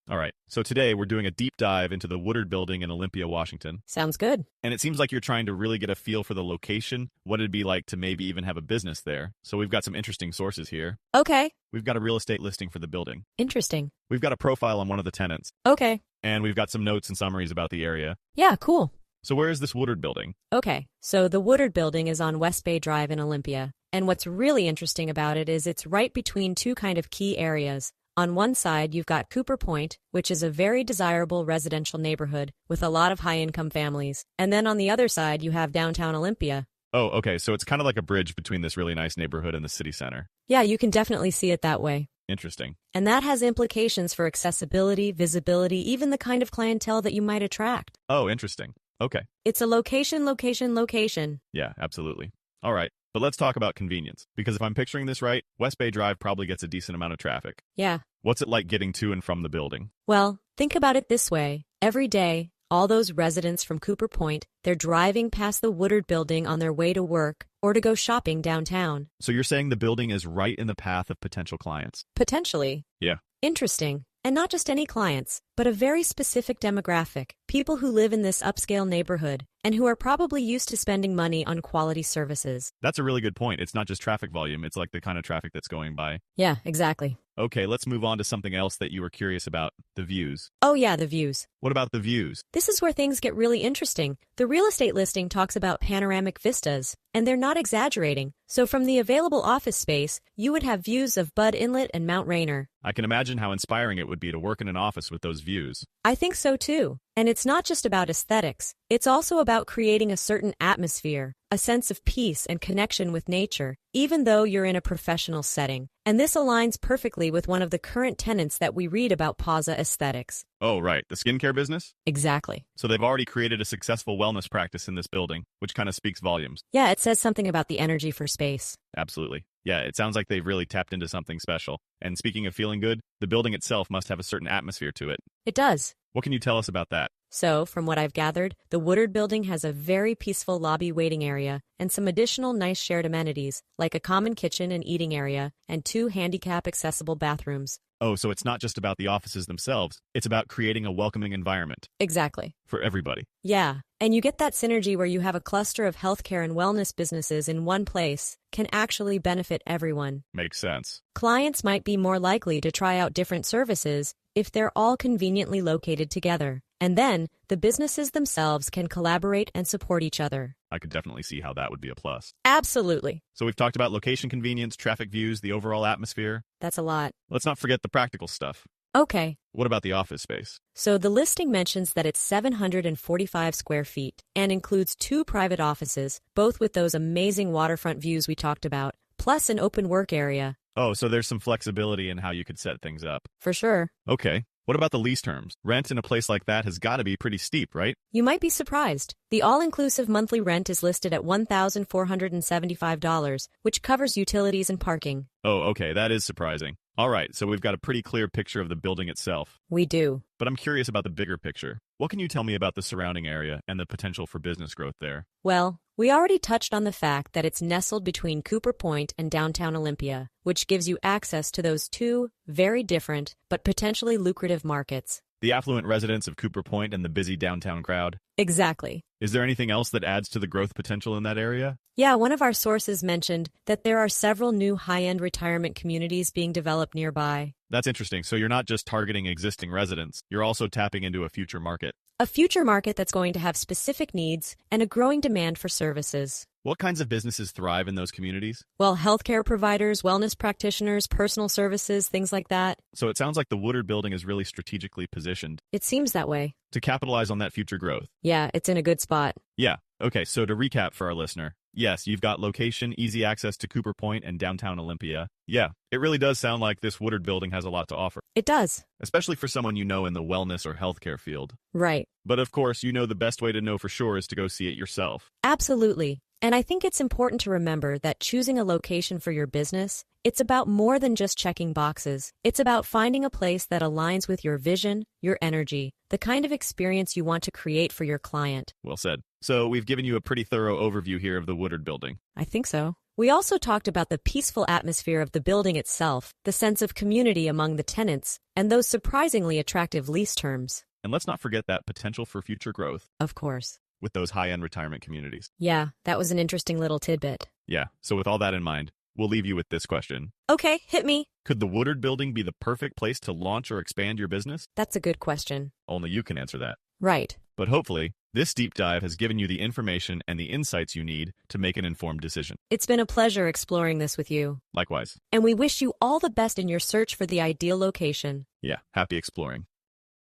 All right, so today we're doing a deep dive into the Woodard building in Olympia, Washington. Sounds good. And it seems like you're trying to really get a feel for the location, what it'd be like to maybe even have a business there. So we've got some interesting sources here. Okay. We've got a real estate listing for the building. Interesting. We've got a profile on one of the tenants. Okay. And we've got some notes and summaries about the area. Yeah, cool. So where is this Woodard building? Okay, so the Woodard building is on West Bay Drive in Olympia. And what's really interesting about it is it's right between two kind of key areas. On one side, you've got Cooper Point, which is a very desirable residential neighborhood with a lot of high-income families. And then on the other side, you have downtown Olympia. Oh, okay, so it's kind of like a bridge between this really nice neighborhood and the city center. Yeah, you can definitely see it that way. Interesting. And that has implications for accessibility, visibility, even the kind of clientele that you might attract. Oh, interesting. Okay. It's a location, location, location. Yeah, absolutely. All right, but let's talk about convenience. Because if I'm picturing this right, West Bay Drive probably gets a decent amount of traffic. Yeah. What's it like getting to and from the building? Well, think about it this way. Every day, all those residents from Cooper Point, they're driving past the Woodard building on their way to work or to go shopping downtown. So you're saying the building is right in the path of potential clients? Potentially. Yeah. Interesting. And not just any clients, but a very specific demographic, people who live in this upscale neighborhood and who are probably used to spending money on quality services. That's a really good point. It's not just traffic volume, it's like the kind of traffic that's going by. Yeah, exactly. Okay, let's move on to something else that you were curious about, the views. Oh yeah, the views. What about the views? This is where things get really interesting. The real estate listing talks about panoramic vistas, and they're not exaggerating. So from the available office space, you would have views of Budd Inlet and Mount Rainier. I can imagine how inspiring it would be to work in an office with those views. I think so too. And it's not just about aesthetics. It's also about creating a certain atmosphere, a sense of peace and connection with nature, even though you're in a professional setting. And this aligns perfectly with one of the current tenets that we read about Pauza Aesthetics. Oh, right, the skincare business? Exactly. So they've already created a successful wellness practice in this building, which kind of speaks volumes. Yeah, it says something about the energy for space. Absolutely. Yeah, it sounds like they've really tapped into something special. And speaking of feeling good, the building itself must have a certain atmosphere to it. It does. What can you tell us about that? So, from what I've gathered, the Woodard building has a very peaceful lobby waiting area and some additional nice shared amenities, like a common kitchen and eating area and 2 handicap-accessible bathrooms. Oh, so it's not just about the offices themselves, it's about creating a welcoming environment. Exactly. For everybody. Yeah, and you get that synergy where you have a cluster of healthcare and wellness businesses in one place can actually benefit everyone. Makes sense. Clients might be more likely to try out different services if they're all conveniently located together. And then, the businesses themselves can collaborate and support each other. I could definitely see how that would be a plus. Absolutely. So we've talked about location convenience, traffic views, the overall atmosphere. That's a lot. Let's not forget the practical stuff. Okay. What about the office space? So the listing mentions that it's 745 square feet and includes 2 private offices, both with those amazing waterfront views we talked about, plus an open work area. Oh, so there's some flexibility in how you could set things up. For sure. Okay. What about the lease terms? Rent in a place like that has got to be pretty steep, right? You might be surprised. The all-inclusive monthly rent is listed at $1,475, which covers utilities and parking. Oh, okay, that is surprising. All right, so we've got a pretty clear picture of the building itself. We do. But I'm curious about the bigger picture. What can you tell me about the surrounding area and the potential for business growth there? Well, we already touched on the fact that it's nestled between Cooper Point and downtown Olympia, which gives you access to those 2 very different but potentially lucrative markets. The affluent residents of Cooper Point and the busy downtown crowd? Exactly. Is there anything else that adds to the growth potential in that area? Yeah, one of our sources mentioned that there are several new high-end retirement communities being developed nearby. That's interesting. So you're not just targeting existing residents, you're also tapping into a future market. A future market that's going to have specific needs and a growing demand for services. What kinds of businesses thrive in those communities? Well, healthcare providers, wellness practitioners, personal services, things like that. So it sounds like the Woodard building is really strategically positioned It seems that way. to capitalize on that future growth. Yeah, it's in a good spot. Yeah. Okay, so to recap for our listener, yes, you've got location, easy access to Cooper Point and downtown Olympia. Yeah, it really does sound like this Woodard building has a lot to offer, It does. especially for someone you know in the wellness or healthcare field. Right. But of course, you know the best way to know for sure is to go see it yourself. Absolutely. And I think it's important to remember that choosing a location for your business, it's about more than just checking boxes. It's about finding a place that aligns with your vision, your energy, the kind of experience you want to create for your client. Well said. So we've given you a pretty thorough overview here of the Woodard building. I think so. We also talked about the peaceful atmosphere of the building itself, the sense of community among the tenants, and those surprisingly attractive lease terms. And let's not forget that potential for future growth Of course. with those high-end retirement communities. Yeah, that was an interesting little tidbit. Yeah, so with all that in mind, we'll leave you with this question. Okay, hit me. Could the Woodard building be the perfect place to launch or expand your business? That's a good question. Only you can answer that. Right. But hopefully, this deep dive has given you the information and the insights you need to make an informed decision. It's been a pleasure exploring this with you. Likewise. And we wish you all the best in your search for the ideal location. Yeah, happy exploring.